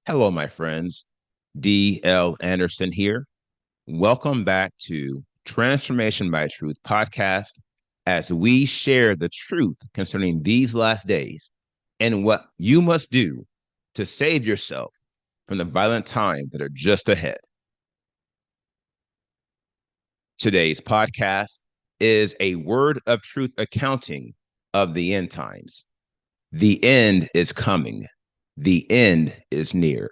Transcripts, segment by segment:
Hello, my friends. D.L. Anderson here. Welcome back to Transformation by Truth podcast as we share the truth concerning these last days and what you must do to save yourself from the violent times that are just ahead. Today's podcast is a word of truth accounting of the end times. The end is coming. The end is near.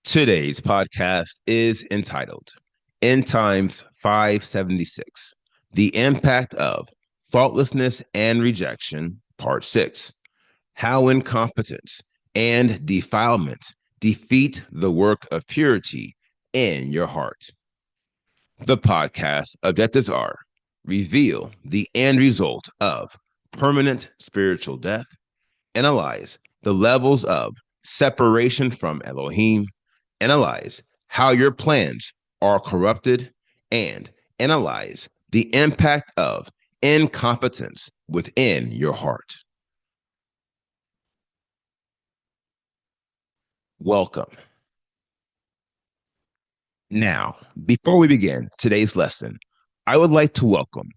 Today's podcast is entitled End Times 576, The Impact of Thoughtlessness and Rejection, Part 6, How Incompetence and Defilement Defeat the Work of Purity in Your Heart. The podcast objectives are reveal the end result of permanent spiritual death, analyze the levels of separation from Elohim, analyze how your plans are corrupted, and analyze the impact of incompetence within your heart. Welcome. Now, before we begin today's lesson, I would like to welcome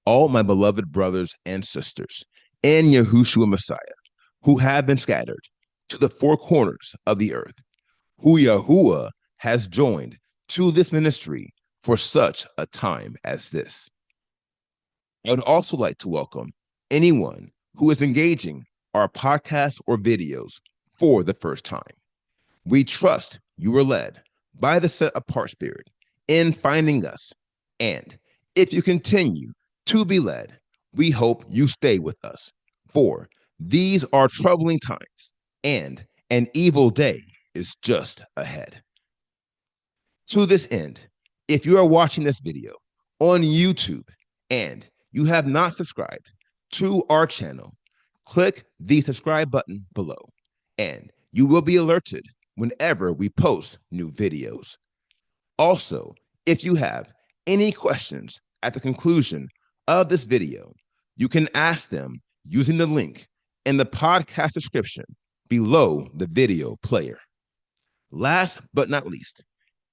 all my beloved brothers and sisters in Yahushua Messiah who have been scattered to the four corners of the earth, who Yahuwah has joined to this ministry for such a time as this. I would also like to welcome anyone who is engaging our podcasts or videos for the first time. We trust you are led by the set apart spirit in finding us. And if you continue to be led, we hope you stay with us, for these are troubling times and an evil day is just ahead. To this end, if you are watching this video on YouTube and you have not subscribed to our channel, click the subscribe button below and you will be alerted whenever we post new videos. Also, if you have any questions at the conclusion of this video, you can ask them using the link in the podcast description below the video player. Last but not least,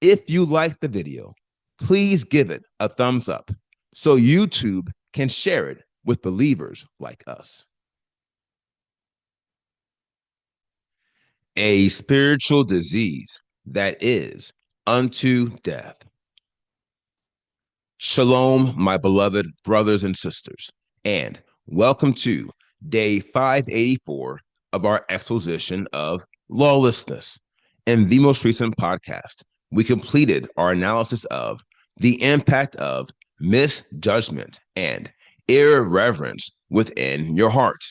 if you like the video, please give it a thumbs up so YouTube can share it with believers like us. A spiritual disease that is unto death. Shalom, my beloved brothers and sisters, and welcome to day 584 of our exposition of lawlessness. In the most recent podcast, we completed our analysis of the impact of misjudgment and irreverence within your heart.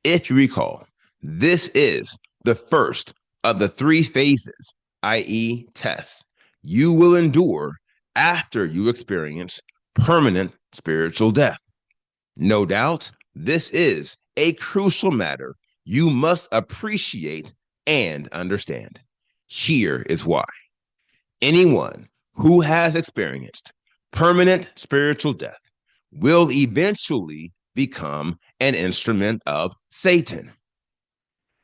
If you recall, this is the first of the three phases, i.e., tests, you will endure after you experience permanent spiritual death. No doubt, this is a crucial matter you must appreciate and understand. Here is why. Anyone who has experienced permanent spiritual death will eventually become an instrument of Satan.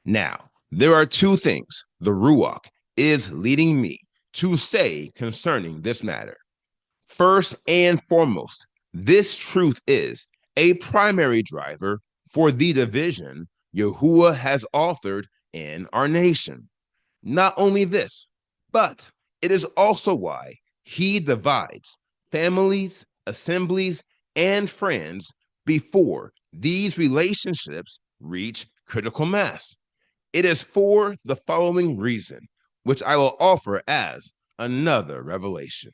Now, there are two things the Ruach is leading me to say concerning this matter. First and foremost, this truth is a primary driver for the division Yahuwah has authored in our nation. Not only this, but it is also why he divides families, assemblies, and friends before these relationships reach critical mass. It is for the following reason, which I will offer as another revelation.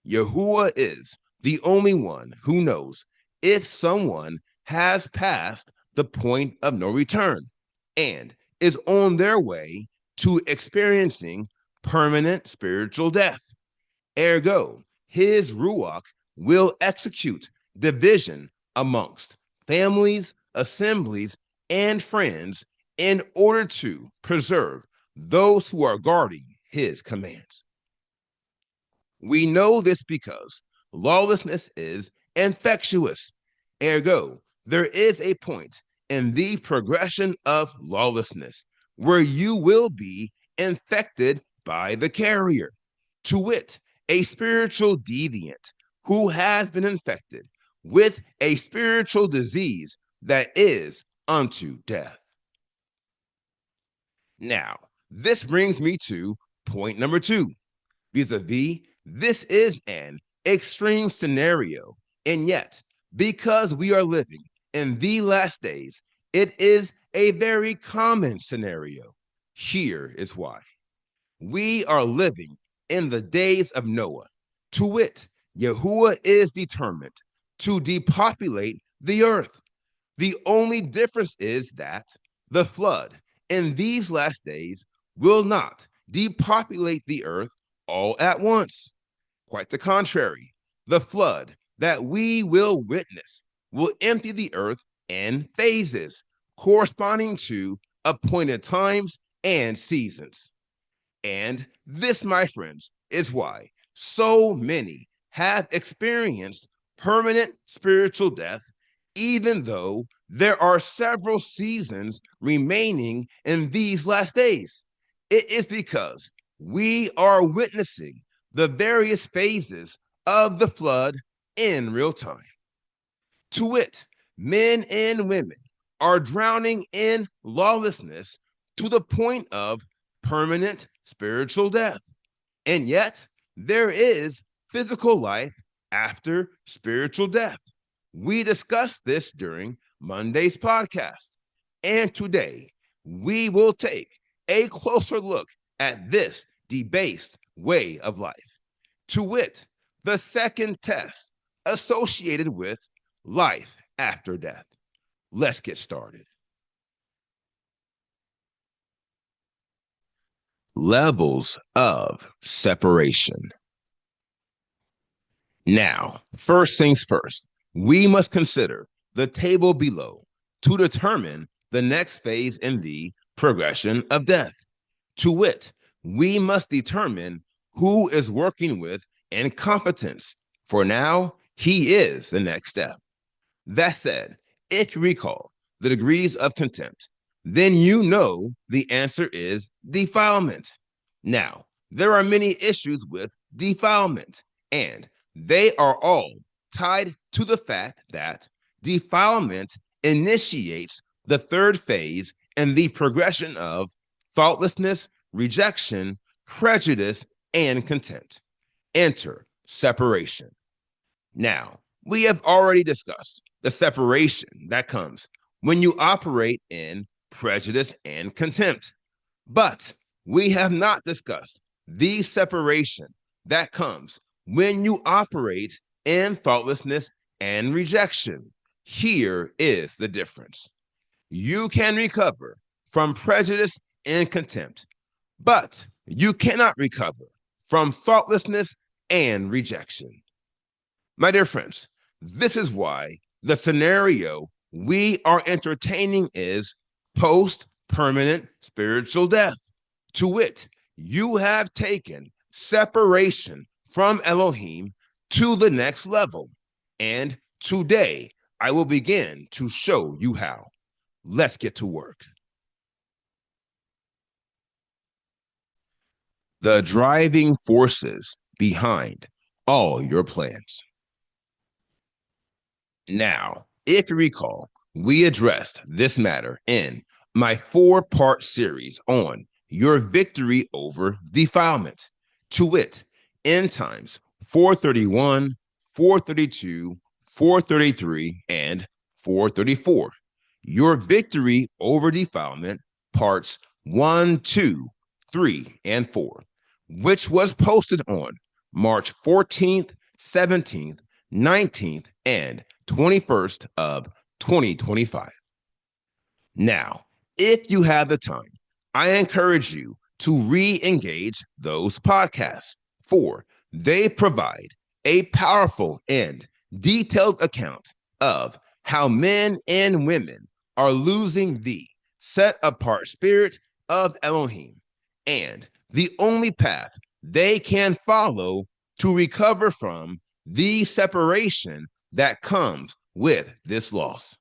Yahuwah is the only one who knows if someone has passed the point of no return and is on their way to experiencing permanent spiritual death. Ergo, his Ruach will execute division amongst families, assemblies, and friends in order to preserve those who are guarding his commands. We know this because lawlessness is infectious. Ergo, there is a point and the progression of lawlessness, where you will be infected by the carrier, to wit, a spiritual deviant who has been infected with a spiritual disease that is unto death. Now, this brings me to point number two. Vis-a-vis, this is an extreme scenario, and yet, because we are living in the last days, it is a very common scenario. Here is why. We are living in the days of Noah. To wit, Yahuwah is determined to depopulate the earth. The only difference is that the flood in these last days will not depopulate the earth all at once. Quite the contrary, the flood that we will witness will empty the earth in phases corresponding to appointed times and seasons. And this, my friends, is why so many have experienced permanent spiritual death, even though there are several seasons remaining in these last days. It is because we are witnessing the various phases of the flood in real time. To wit, men and women are drowning in lawlessness to the point of permanent spiritual death. And yet, there is physical life after spiritual death. We discussed this during Monday's podcast. And today, we will take a closer look at this debased way of life. To wit, the second test associated with life after death. Let's get started. Levels of separation. Now, first things first, we must consider the table below to determine the next phase in the progression of death. To wit, we must determine who is working with incompetence. For now, he is the next step. That said, if you recall the degrees of contempt, then you know the answer is defilement. Now, there are many issues with defilement, and they are all tied to the fact that defilement initiates the third phase in the progression of thoughtlessness, rejection, prejudice, and contempt. Enter separation. Now, we have already discussed the separation that comes when you operate in prejudice and contempt. But we have not discussed the separation that comes when you operate in thoughtlessness and rejection. Here is the difference. You can recover from prejudice and contempt, but you cannot recover from thoughtlessness and rejection. My dear friends, this is why the scenario we are entertaining is post-permanent spiritual death. To wit, you have taken separation from Elohim to the next level. And today, I will begin to show you how. Let's get to work. The driving forces behind all your plans. Now, if you recall, we addressed this matter in my 4-part series on your victory over defilement. To wit, end times 431, 432, 433, and 434. Your victory over defilement, parts 1, 2, 3, and 4, which was posted on March 14th, 17th, 19th, and 21st of 2025. Now, if you have the time, I encourage you to re-engage those podcasts, for they provide a powerful and detailed account of how men and women are losing the set-apart spirit of Elohim and the only path they can follow to recover from the separation that comes with this loss.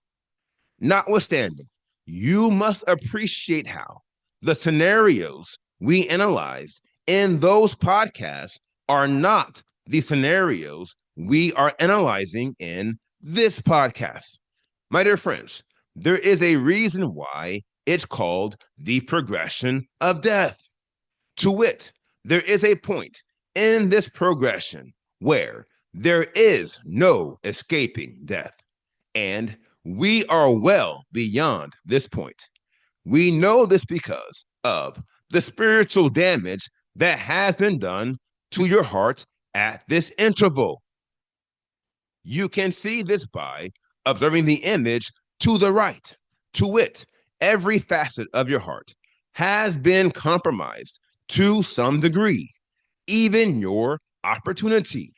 Notwithstanding, you must appreciate how the scenarios we analyzed in those podcasts are not the scenarios we are analyzing in this podcast. My dear friends, there is a reason why it's called the progression of death. To wit, there is a point in this progression where there is no escaping death, and we are well beyond this point. We know this because of the spiritual damage that has been done to your heart at this interval. You can see this by observing the image to the right. To wit, every facet of your heart has been compromised to some degree, even your opportunity.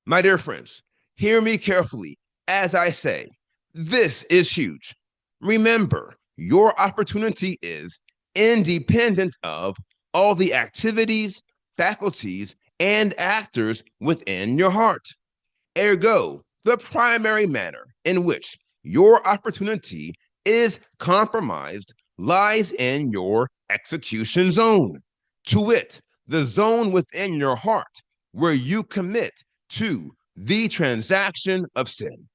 My dear friends, hear me carefully as I say, this is huge. Remember, your opportunity is independent of all the activities, faculties, and actors within your heart. Ergo, the primary manner in which your opportunity is compromised lies in your execution zone. To wit, the zone within your heart where you commit to the transaction of sin.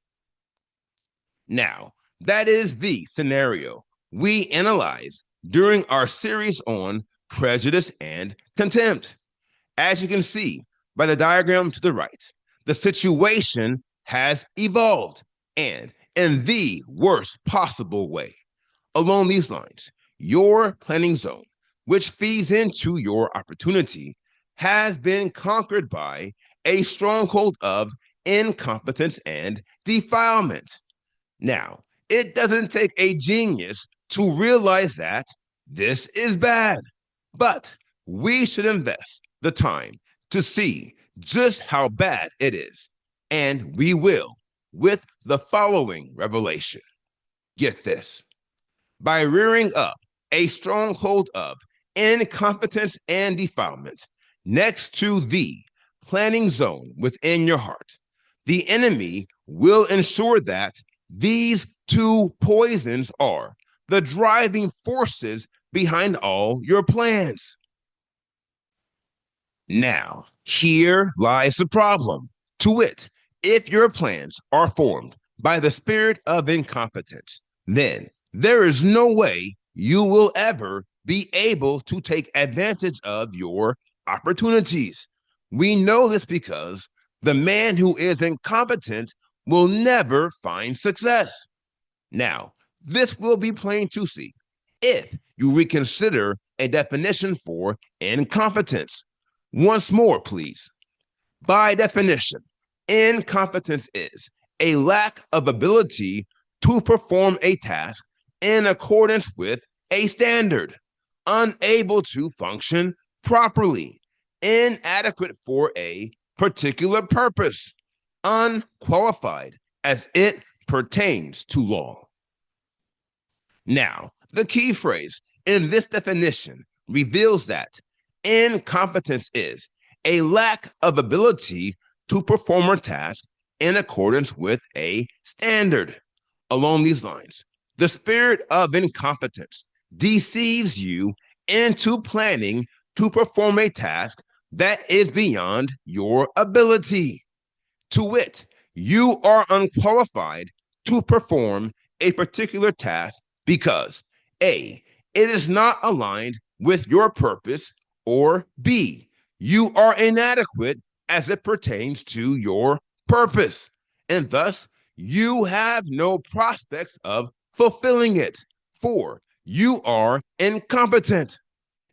Now, that is the scenario we analyze during our series on prejudice and contempt. As you can see by the diagram to the right, the situation has evolved and in the worst possible way. Along these lines, your planning zone, which feeds into your opportunity, has been conquered by a stronghold of incompetence and defilement. Now, it doesn't take a genius to realize that this is bad, but we should invest the time to see just how bad it is. And we will with the following revelation. Get this. By rearing up a stronghold of incompetence and defilement next to the planning zone within your heart, the enemy will ensure that these two poisons are the driving forces behind all your plans. Now, here lies the problem. To wit, if your plans are formed by the spirit of incompetence, then there is no way you will ever be able to take advantage of your opportunities. We know this because the man who is incompetent will never find success. Now, this will be plain to see if you reconsider a definition for incompetence. Once more, please. By definition, incompetence is a lack of ability to perform a task in accordance with a standard, unable to function properly, inadequate for a particular purpose, unqualified as it pertains to law. Now, the key phrase in this definition reveals that incompetence is a lack of ability to perform a task in accordance with a standard. Along these lines, the spirit of incompetence deceives you into planning to perform a task that is beyond your ability. To wit, you are unqualified to perform a particular task because A, it is not aligned with your purpose, or B, you are inadequate as it pertains to your purpose, and thus you have no prospects of fulfilling it, for you are incompetent.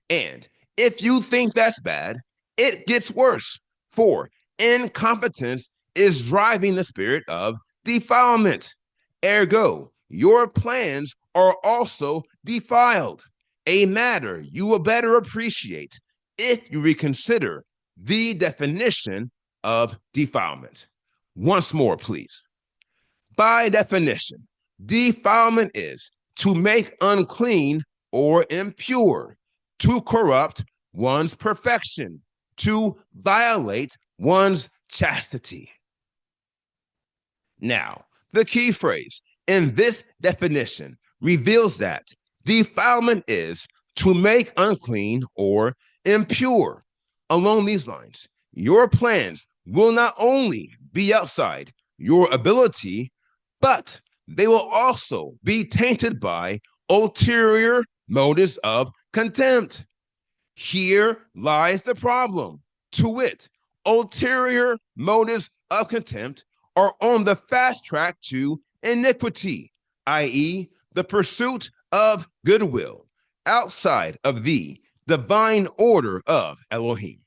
And if you think that's bad, it gets worse, for incompetence is driving the spirit of defilement. Ergo, your plans are also defiled, a matter you will better appreciate if you reconsider the definition of defilement. Once more, please. By definition, defilement is to make unclean or impure, to corrupt one's perfection, to violate one's chastity. Now, the key phrase And this definition reveals that defilement is to make unclean or impure. Along these lines, your plans will not only be outside your ability, but they will also be tainted by ulterior motives of contempt. Here lies the problem. To wit, ulterior motives of contempt are on the fast track to iniquity, i.e., the pursuit of goodwill outside of the divine order of Elohim.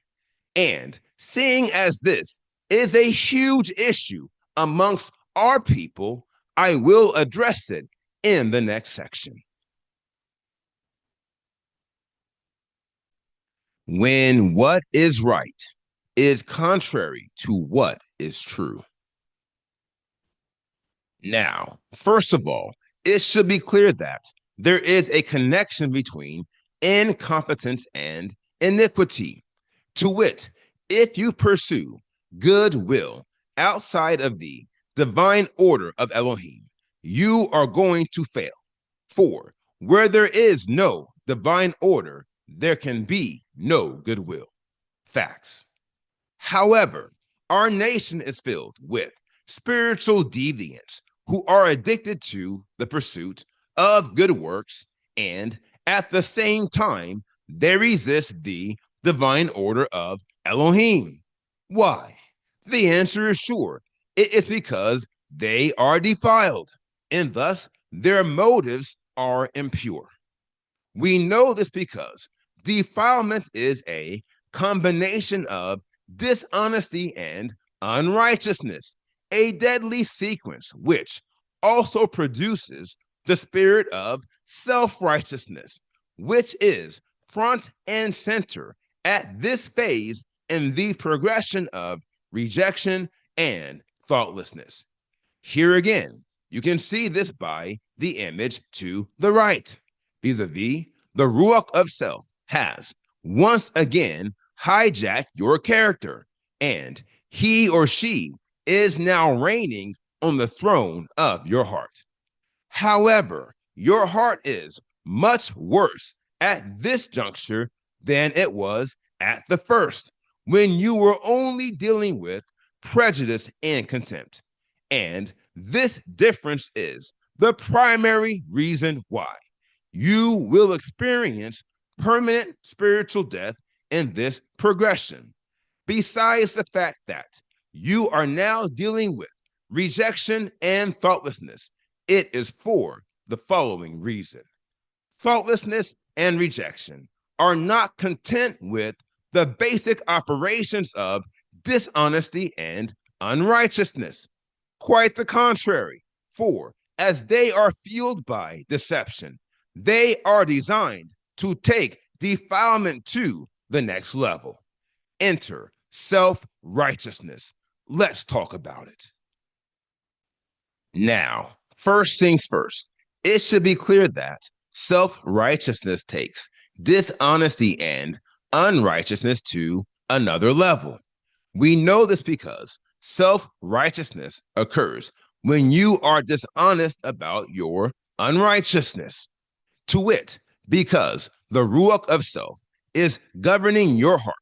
And seeing as this is a huge issue amongst our people, I will address it in the next section. When what is right is contrary to what is true. Now, first of all, it should be clear that there is a connection between incompetence and iniquity. To wit, if you pursue goodwill outside of the divine order of Elohim, you are going to fail. For where there is no divine order, there can be no goodwill. Facts. However, our nation is filled with spiritual deviants who are addicted to the pursuit of good works, and at the same time, they resist the divine order of Elohim. Why? The answer is sure. It is because they are defiled, and thus their motives are impure. We know this because defilement is a combination of dishonesty and unrighteousness, a deadly sequence which also produces the spirit of self righteousness, which is front and center at this phase in the progression of rejection and thoughtlessness. Here again, you can see this by the image to the right. Vis-a-vis, the Ruach of self has once again hijacked your character, and he or she is now reigning on the throne of your heart. However, your heart is much worse at this juncture than it was at the first, when you were only dealing with prejudice and contempt. And this difference is the primary reason why you will experience permanent spiritual death in this progression. Besides the fact that you are now dealing with rejection and thoughtlessness, it is for the following reason. Thoughtlessness and rejection are not content with the basic operations of dishonesty and unrighteousness. Quite the contrary, for as they are fueled by deception, they are designed to take defilement to the next level. Enter self-righteousness. Let's talk about it. Now, first things first, it should be clear that self-righteousness takes dishonesty and unrighteousness to another level. We know this because self-righteousness occurs when you are dishonest about your unrighteousness. To wit, because the Ruach of self is governing your heart,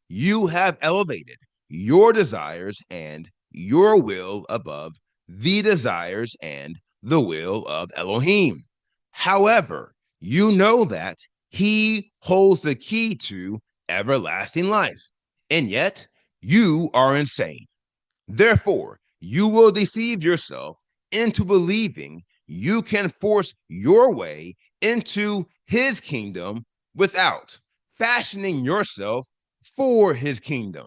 you have elevated your desires and your will above the desires and the will of Elohim. However, you know that he holds the key to everlasting life, and yet you are insane. Therefore, you will deceive yourself into believing you can force your way into his kingdom without fashioning yourself for his kingdom.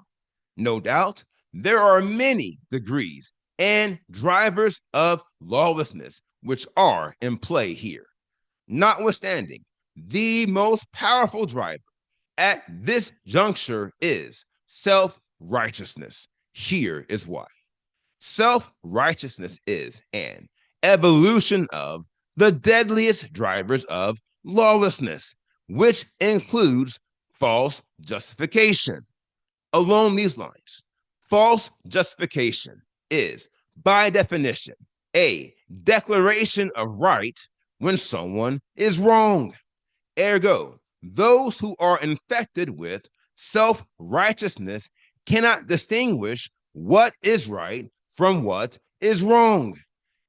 No doubt, there are many degrees and drivers of lawlessness which are in play here. Notwithstanding, the most powerful driver at this juncture is self-righteousness. Here is why. Self-righteousness is an evolution of the deadliest drivers of lawlessness, which includes false justification. Along these lines, false justification is, by definition, a declaration of right when someone is wrong. Ergo, those who are infected with self righteousness cannot distinguish what is right from what is wrong.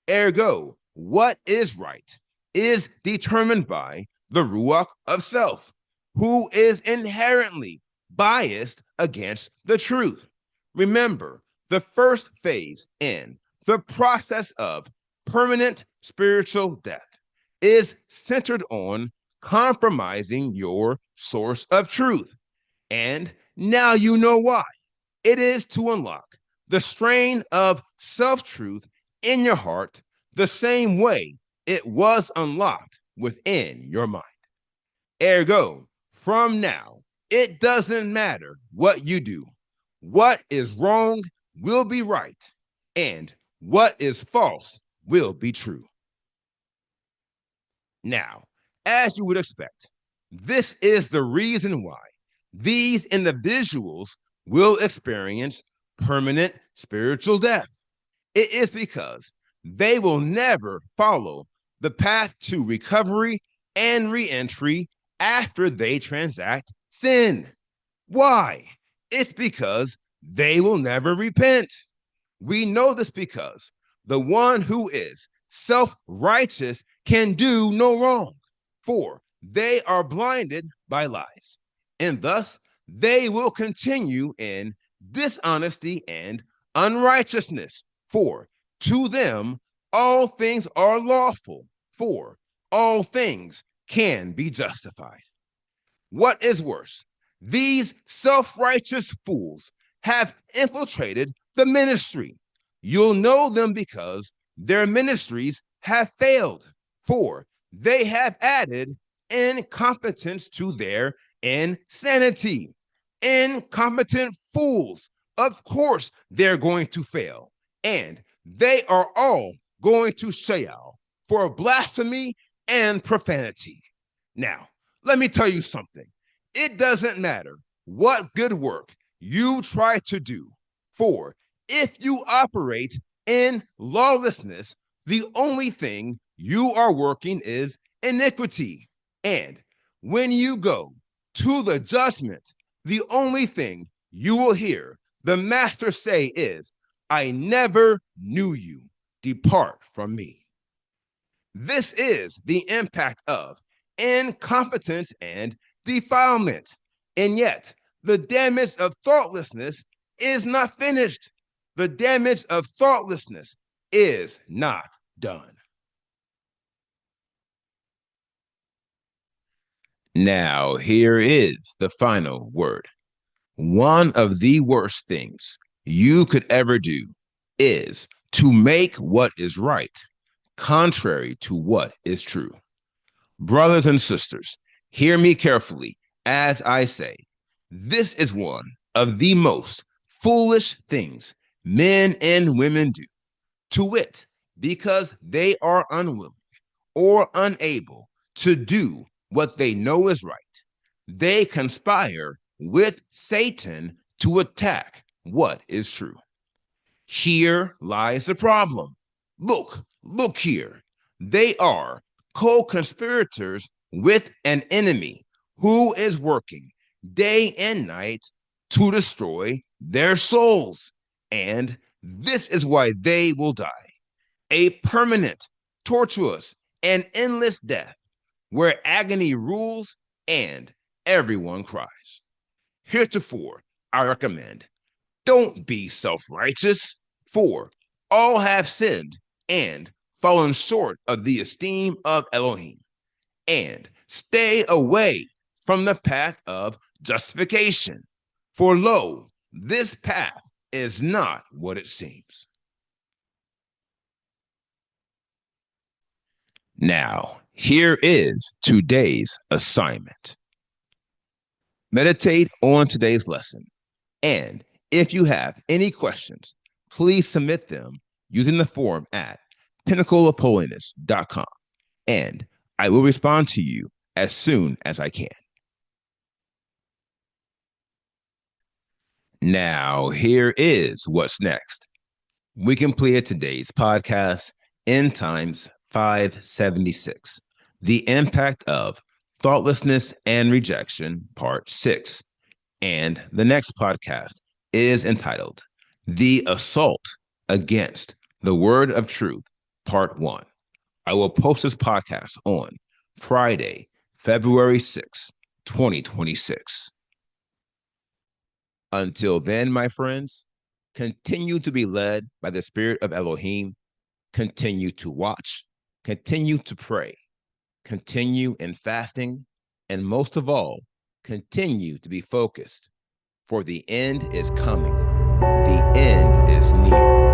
Ergo, what is right is determined by the Ruach of self, who is inherently biased against the truth. Remember, the first phase in the process of permanent spiritual death is centered on compromising your source of truth. And now you know why. It is to unlock the strain of self truth in your heart the same way it was unlocked within your mind. Ergo, from now, it doesn't matter what you do. What is wrong will be right, and what is false will be true. Now, as you would expect, this is the reason why these individuals will experience permanent spiritual death. It is because they will never follow the path to recovery and reentry after they transact sin. Why? It's because they will never repent. We know this because the one who is self righteous can do no wrong, for they are blinded by lies, and thus they will continue in dishonesty and unrighteousness. For to them all things are lawful, for all things can be justified. What is worse, these self righteous fools have infiltrated the ministry. You'll know them because their ministries have failed, for they have added incompetence to their insanity. Incompetent fools. Of course, they're going to fail, and they are all going to Sheol for blasphemy and profanity. Now, let me tell you something. It doesn't matter what good work you try to do, for if you operate in lawlessness, the only thing you are working is iniquity. And when you go to the judgment, the only thing you will hear the master say is, I never knew you. Depart from me. This is the impact of incompetence and defilement. And yet, the damage of thoughtlessness is not finished. The damage of thoughtlessness is not done. Now, here is the final word. One of the worst things you could ever do is to make what is right contrary to what is true. Brothers and sisters, hear me carefully as I say, this is one of the most foolish things men and women do, to wit, because they are unwilling or unable to do what they know is right. They conspire with Satan to attack what is true. Here lies the problem. Look here. They are co-conspirators with an enemy who is working day and night to destroy their souls. And this is why they will die. A permanent, tortuous, and endless death where agony rules and everyone cries. Heretofore, I recommend, don't be self-righteous, for all have sinned and fallen short of the esteem of Elohim, and stay away from the path of justification. For lo, this path is not what it seems. Now, here is today's assignment. Meditate on today's lesson, and if you have any questions, please submit them using the form at pinnacleofholiness.com, and I will respond to you as soon as I can. Now, here is what's next. We completed today's podcast End Times 576, The Impact of Thoughtlessness and Rejection, Part 6. And the next podcast is entitled The Assault Against the Word of Truth, Part 1. I will post this podcast on Friday, February 6, 2026. Until then, my friends, continue to be led by the Spirit of Elohim. Continue to watch, continue to pray, continue in fasting, and most of all, continue to be focused, for the end is coming. The end is near.